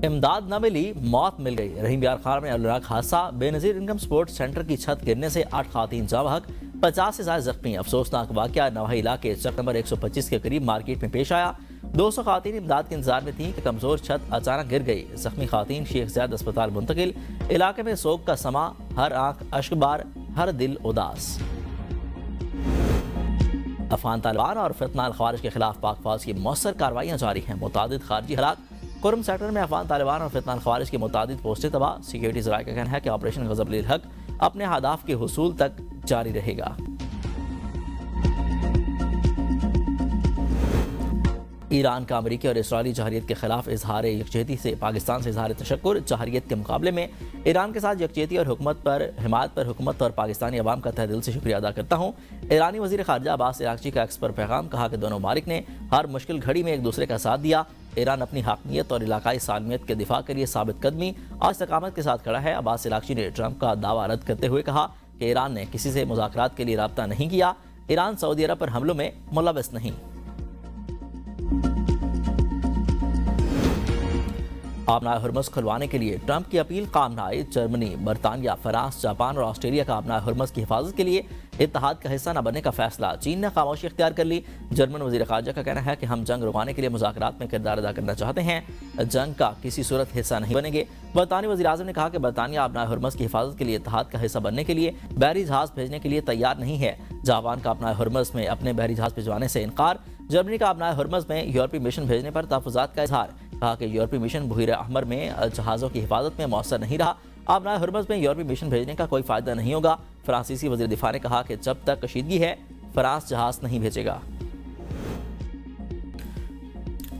इमदाद न मिली, मौत मिल गई। रहीम यार खान में अलनाक हादसा, बेनजीर इनकम स्पोर्ट्स सेंटर की छत गिरने से 8 खातीन जाँ बहक, 50 से ज्यादा जख्मी। अफसोसनाक वाकया नवाही इलाके चक नंबर 125 के करीब मार्केट में पेश आया। 200 खातीन इमदाद के इंतजार में थीं कि कमजोर छत अचानक गिर गई। जख्मी खातीन शेख ज़ैद अस्पताल मुंतकिल। इलाके में सोग का समा, हर आंख अश्कबार, हर दिल उदास। अफगान तालिबान और फितनाल ख्वारिज के खिलाफ पाक फौज की मौसर कार्रवाइयाँ जारी हैं। मुतादिद खारजी हलाक। कुर्म सेक्टर में अफगान तालिबान और फितनाल ख्वारिज की मुतादिद पोस्टें तबाह। सिक्योरिटी ज़राए का कहना है कि ऑपरेशन गज़ब-उल हक अपने हदाफ के हुसूल तक जारी रहेगा। ईरान का अमरीकी और इसराइली जहरियत के खिलाफ इजहार यकजहती से पाकिस्तान से इजहार तशक्कुर। जहरियत के मुकाबले में ईरान के साथ यकजहती और हिमायत पर हुकूमत और पाकिस्तानी अवाम का तहे दिल से शुक्रिया अदा करता हूँ। ईरानी वज़ीर ख़ारजा अब्बास अराग़ची का एक्स पर पैगाम। कहा कि दोनों ममालिक ने हर मुश्किल घड़ी में एक दूसरे का साथ दिया। ईरान अपनी हक़नियत और इलाकाई सालमियत के दिफा के लिए साबित कदमी और इस्तकामत के साथ खड़ा है। अब्बास अराग़ची ने ट्रंप का दावा रद्द करते हुए कहा कि ईरान ने किसी से मुज़ाकरात के लिए राब्ता नहीं किया। ईरान सऊदी अरब पर हमलों में मुलव्वस नहीं। आबनाए हुर्मुज़ खुलवाने के लिए ट्रंप की अपील काम न आई। जर्मनी, बरतानिया, फ्रांस, जापान और ऑस्ट्रेलिया का आबनाए हुर्मुज़ की हिफाजत के लिए इत्तेहाद का हिस्सा न बनने का फैसला। चीन ने खामोशी इख्तियार कर ली। जर्मन वज़ीर ख़ारजा का कहना है कि हम जंग रुकवाने के लिए मुज़ाकरात में किरदार अदा करना चाहते हैं, जंग का किसी सूरत हिस्सा नहीं बनेंगे। बरतानी वज़ीर आज़म ने कहा कि बरतानिया आबनाए हुर्मुज़ की हिफाजत के लिए इत्तेहाद का हिस्सा बनने के लिए बहरी जहाज़ भेजने के लिए तैयार नहीं है। जापान का आबनाए हुर्मुज़ में अपने बहरी जहाज़ भिजवाने से इनकार। जर्मनी का आबनाए हुर्मुज़ में यूरोपीय मिशन भेजने पर तहफ़्फ़ुज़ात का इजहार। कहा कि यूरोपीय मिशन बहर अहमर में जहाज़ों की हिफाजत में मौसर नहीं रहा। आबनाए हुर्मुज़ में यूरोपीय मिशन भेजने का कोई फ़ायदा नहीं होगा। फ्रांसीसी वज़ीर दिफा ने कहा कि जब तक कशीदगी है फ्रांस जहाज़ नहीं भेजेगा।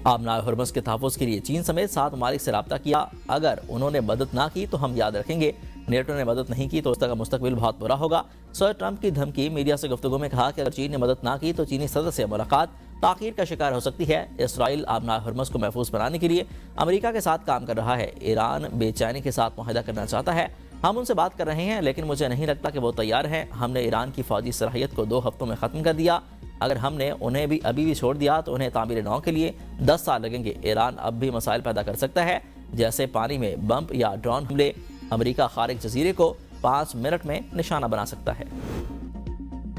आबनाए हुर्मुज़ के तहफ़्फ़ुज़ के लिए चीन समेत 7 ममालिक से रब्ता किया। अगर उन्होंने मदद ना की तो हम याद रखेंगे। नेटो ने मदद नहीं की तो उसका मुस्तकबिल बहुत बुरा होगा। सर ट्रंप की धमकी। मीडिया से गुफ्तगू में कहा कि अगर चीन ने मदद ना की तो चीनी सदर से मुलाकात ताख़ीर का शिकार हो सकती है। इसराइल आबनाए हुर्मुज़ को महफूज बनाने के लिए अमेरिका के साथ काम कर रहा है। ईरान बेचैनी के साथ मुआहदा करना चाहता है। हम उनसे बात कर रहे हैं, लेकिन मुझे नहीं लगता कि वो तैयार हैं। हमने ईरान की फ़ौजी सलाहियत को 2 हफ्तों में ख़त्म कर दिया। अगर हमने उन्हें भी अभी भी छोड़ दिया तो उन्हें तामीर नौ के लिए 10 साल लगेंगे। ईरान अब भी मसाइल पैदा कर सकता है, जैसे पानी में बम्प या ड्रोन हमले। अमेरिका खारिज जजीरे को 5 मिनट में निशाना बना सकता है।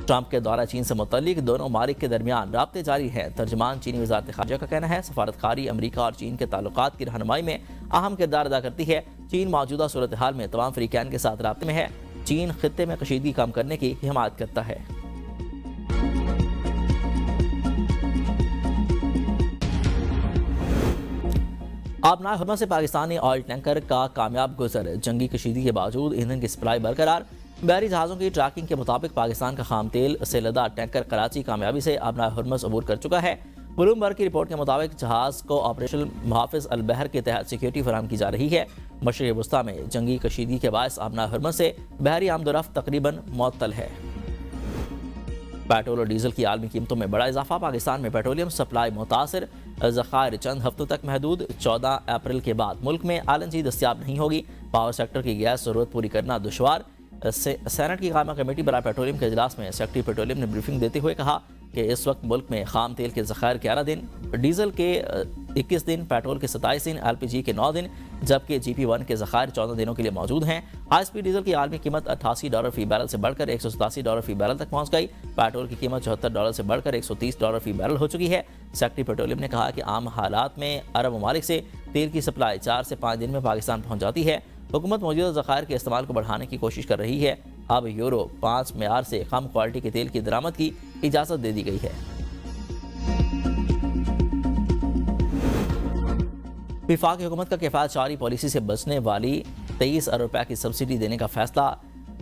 ट्रंप के दौरा चीन से मुतल्लिक दोनों ममालिक के दरमियान राब्ते जारी हैं। तर्जमान चीनी वज़ारत ख़ारजा का कहना है सफारतकारी अमेरिका और चीन के ताल्लुकात की रहनुमाई में अहम किरदार अदा करती है। चीन मौजूदा सूरत हाल में तमाम फ़रीक़ैन के साथ राब्ते में है। चीन खित्ते में कशीदगी कम करने की हिमायत करता है। आबनाए हुर्मुज़ से पाकिस्तानी ऑयल टैंकर का कामयाब गुजर। जंगी कशीदगी के बावजूद ईंधन की सप्लाई बरकरार। बहरी जहाज़ों की ट्रैकिंग के मुताबिक पाकिस्तान का खाम तेल से लदा टैंकर कराची कामयाबी से आबनाए हुर्मुज़ अबूर कर चुका है। ब्लूमबर्ग की रिपोर्ट के मुताबिक जहाज़ को ऑपरेशन मुहाफ़िज़ अल बहर के तहत सिक्योरिटी फराहम की जा रही है। मशरिक़ वस्ता में जंगी कशीदगी के बायस आबनाए हुर्मुज़ से बहरी आमदोरफ्त तकरीबन मुअत्तल है। पेट्रोल और डीजल की आलमी कीमतों में बड़ा इजाफा। पाकिस्तान में पेट्रोलियम सप्लाई मुतासिर। ज़खायर चंद हफ्तों तक महदूद। 14 अप्रैल के बाद मुल्क में LNG दस्तियाब नहीं होगी। पावर सेक्टर की गैस ज़रूरत पूरी करना दुशवार। सेनेट की कायमा कमेटी बराए पेट्रोलियम के इजलास में सेक्रेटरी पेट्रोलियम ने ब्रीफिंग देते हुए कहा कि इस वक्त मुल्क में खाम तेल के ज़खायर 11 दिन, डीजल के 21 दिन, पेट्रोल के 27 दिन, LPG के 9 दिन, जबकि GP1 के ज़खायर 14 दिनों के लिए मौजूद हैं। हाई स्पीड डीजल की आलमी कीमत $88 फी बैरल से बढ़कर $187 फी बैरल तक पहुँच गई। पेट्रोल की कीमत $74 से बढ़कर $130 फी बैरल हो चुकी है। सेक्रेटरी पेट्रोलियम ने कहा कि आम हालात में अरब ममालिक से तेल की सप्लाई 4 से 5 दिन में पाकिस्तान पहुँच जाती है। हुकूमत मौजूदा ज़खायर के इस्तेमाल को बढ़ाने की कोशिश कर रही है। अब यूरो 5 मेयार से कम क्वालिटी के तेल की दरामद की इजाज़त दे दी गई है। वफाकी हुकूमत का किफ़ायतशारी पॉलिसी से बचने वाली 23 अरब रुपये की सब्सिडी देने का फैसला।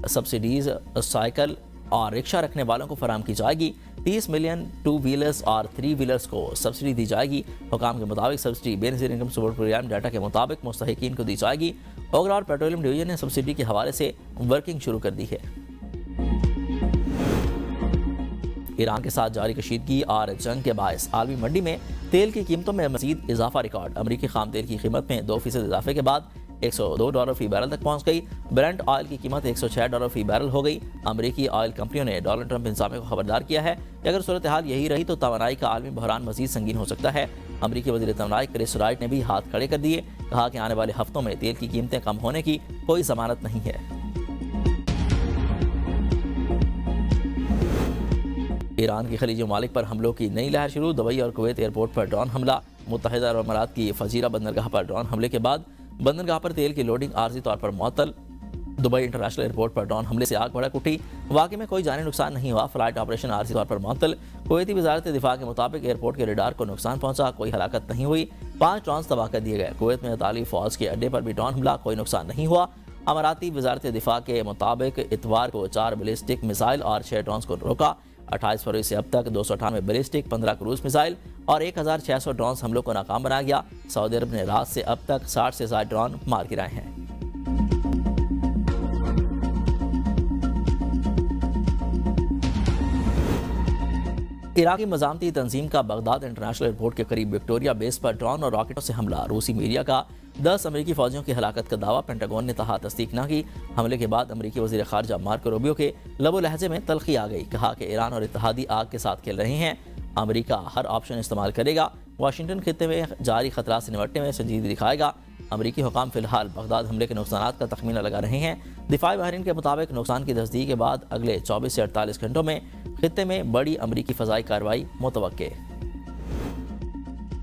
सब्सिडीज़ साइकिल और रिक्शा रखने वालों को फराहम की जाएगी। 30 मिलियन 2 व्हीलर्स और 3 व्हीलर्स को सब्सिडी दी जाएगी। हुकाम के मुताबिक subsidy Benazir income support programme data के मुताबिक मुस्तहिकीन को दी जाएगी। ओवरऑल पेट्रोलियम डिवीजन ने सब्सिडी के हवाले से वर्किंग शुरू कर दी है। ईरान के साथ जारी कशीदगी और जंग के बायस आलमी मंडी में तेल की कीमतों में मजीद इजाफा रिकॉर्ड। अमरीकी खाम तेल की कीमत में 2% इजाफे के बाद $102 फी बैरल तक पहुंच गई। ब्रेंट ऑयल की कीमत $106 फी बैरल हो गई। अमरीकी ऑयल कंपनियों ने डोनाल्ड ट्रंप इंतजामिया को खबरदार किया है कि अगर सूरत हाल यही रही तो तवानाई का आलमी बहरान मजीद संगीन हो सकता है। अमरीकी वज़ीर तवानाई क्रिस राइट ने भी हाथ खड़े कर दिए, कहा कि आने वाले हफ्तों में तेल की कीमतें कम होने की कोई जमानत नहीं है। ईरान की खलीजी ममालिक पर हमलों की नई लहर शुरू। दुबई और कुवैत एयरपोर्ट पर ड्रोन हमला। मुत्तहिदा अरब अमारात की फजीरा बंदरगाह पर ड्रोन हमले के बाद बंदरगाह पर तेल की लोडिंग आर्जी तौर पर मुअत्तल। दुबई इंटरनेशनल एयरपोर्ट पर ड्रोन हमले से आग भड़क उठी। वाक़े में कोई जानी नुकसान नहीं हुआ। फ्लाइट ऑपरेशन आर्जी तौर पर मुअत्तल। कुवैती वजारत दिफा के मुताबिक एयरपोर्ट के रडार को नुकसान पहुंचा, कोई हलाकत नहीं हुई। 5 ड्रोन तबाह कर दिए गए। कुवैत में ताली फौज के अड्डे पर भी ड्रोन हमला, कोई नुकसान नहीं हुआ। अमाराती वजारत दिफा के मुताबिक इतवार को 4 बैलिस्टिक मिसाइल और 6 ड्रोन को रोका। 28 फरवरी से अब तक 298 बैलिस्टिक, 15 क्रूज मिसाइल और 1600 ड्रोन हमलों को नाकाम बना गया। सऊदी अरब ने रात से अब तक 60 से ज़्यादा ड्रोन मार गिराए हैं। इराकी मज़ामती तंजीम का बगदाद इंटरनेशनल एयरपोर्ट के करीब विक्टोरिया बेस पर ड्रोन और रॉकेटों से हमला। रूसी मीडिया का 10 अमरीकी फौजियों की हलाकत का दावा। पेंटागन ने कहा तस्दीक न की। हमले के बाद अमरीकी वज़ीर ख़ारजा मार्को रूबियो के लबो लहजे में तल्खी आ गई। कहा कि ईरान और इत्तहादी आग के साथ खेल रहे हैं। अमरीका हर ऑप्शन इस्तेमाल करेगा। वाशिंगटन खित्ते में जारी खतरा से निपटने में संजीदगी दिखाएगा। अमरीकी हुकाम फिलहाल बगदाद हमले के नुकसान का तखमीना लगा रहे हैं। दिफाई माहिरीन के मुताबिक नुकसान की तस्दीक के बाद अगले 24 से 48 घंटों में खित्ते में बड़ी अमरीकी फ़ज़ाई कार्रवाई मुतवक्के।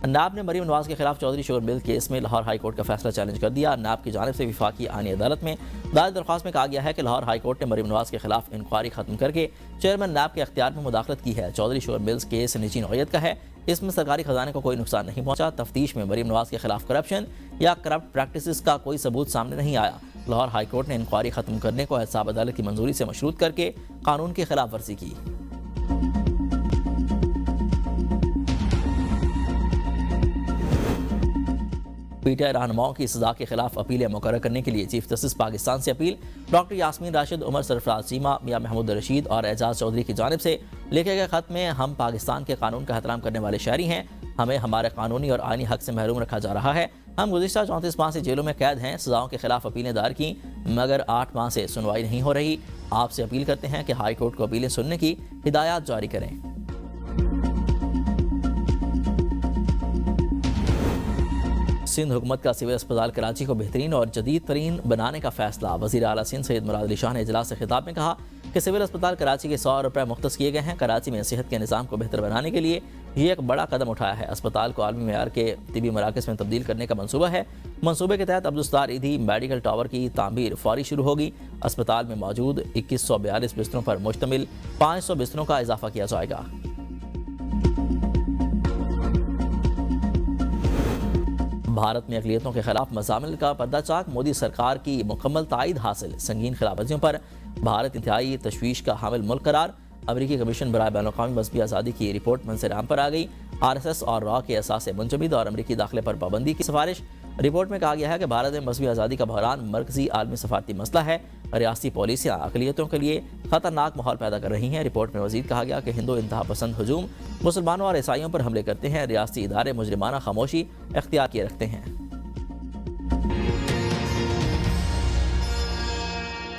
नाब ने मरीम नवाज के खिलाफ चौधरी शुगर मिल केस में लाहौर हाई कोर्ट का फैसला चैलेंज कर दिया। नाब की जानिब से विफाकी आईनी अदालत में दायर दरख्वास्त में कहा गया है कि लाहौर हाई कोर्ट ने मरीम नवाज के खिलाफ इंक्वायरी खत्म करके चेयरमैन नाब के अख्तियार में मुदाखलत की है। चौधरी शुगर मिल्स केस निजी नौयत का है। इसमें सरकारी खजाने को कोई नुकसान नहीं पहुंचा। तफ्तीश में मरीम नवाज के खिलाफ करप्शन या करप्ट प्रैक्टिस का कोई सबूत सामने नहीं आया। लाहौर हाई कोर्ट ने इंक्वायरी खत्म करने को एहतसाब अदालत की मंजूरी से मशरूत करके कानून की खिलाफ वर्जी की। पीटीआई रहनुमाओं की सजा के खिलाफ अपीलें मुकर्रर करने के लिए चीफ जस्टिस पाकिस्तान से अपील। डॉक्टर यास्मीन राशिद, उमर सरफराज चीमा, मियां महमूद रशीद और एजाज चौधरी की जानिब से लिखे गए खत में हम पाकिस्तान के कानून का एहतराम करने वाले शहरी हैं। हमें हमारे कानूनी और आईनी हक से महरूम रखा जा रहा है। हम गुज़िश्ता 34 माह से जेलों में कैद हैं। सजाओं के खिलाफ अपीलें दायर की मगर 8 माह से सुनवाई नहीं हो रही। आपसे अपील करते हैं कि हाई कोर्ट को अपीलें सुनने की हिदायत जारी करें। सिंध हुकूमत का सिविल अस्पताल कराची को बेहतरीन और जदीद तरीन बनाने का फैसला। वज़ीर आला सिंध सैयद मुराद अली शाह ने इजलास से खिताब में कहा कि सिविल अस्पताल कराची के 100 रुपये मुख्तस किए गए हैं। कराची में सेहत के निज़ाम को बेहतर बनाने के लिए ये एक बड़ा कदम उठाया है। अस्पताल को आलमी मेयार के तिबी मराकज़ में तब्दील करने का मंसूबा है। मंसूबे के तहत अब्दुलस्तार ईदी मेडिकल टावर की तामीर फौरी शुरू होगी। अस्पताल में मौजूद 2142 बिस्तरों पर मुश्तमिल 500 बिस्तरों का इजाफा किया जाएगा। भारत में अक़लियतों के खिलाफ मज़ामिल का पर्दाचाक। मोदी सरकार की मुकम्मल तायद हासिल। संगीन खिलाफवर्जियों पर भारत इंतहाई तशवीश का हामिल मुल्क करार। अमरीकी कमीशन बराए बैनुल-अक़वामी मज़हबी आज़ादी की रिपोर्ट मंजर आम पर आ गई। RSS और रॉ के असासे मुंजमद और अमरीकी दाखिले पर पाबंदी की सिफारिश। रिपोर्ट में कहा गया है कि भारत में मज़हबी आज़ादी का बहरान मरकज़ी आलमी सफारती मसला है। रियासती पॉलिसियाँ अक़लियतों के लिए ख़तरनाक माहौल पैदा कर रही हैं। रिपोर्ट में मज़ीद कहा गया कि हिंदू इंतहा पसंद हजूम मुसलमानों और ईसाइयों पर हमले करते हैं। रियासती इदारे मुजरिमाना खामोशी इख्तियार किए रखते हैं।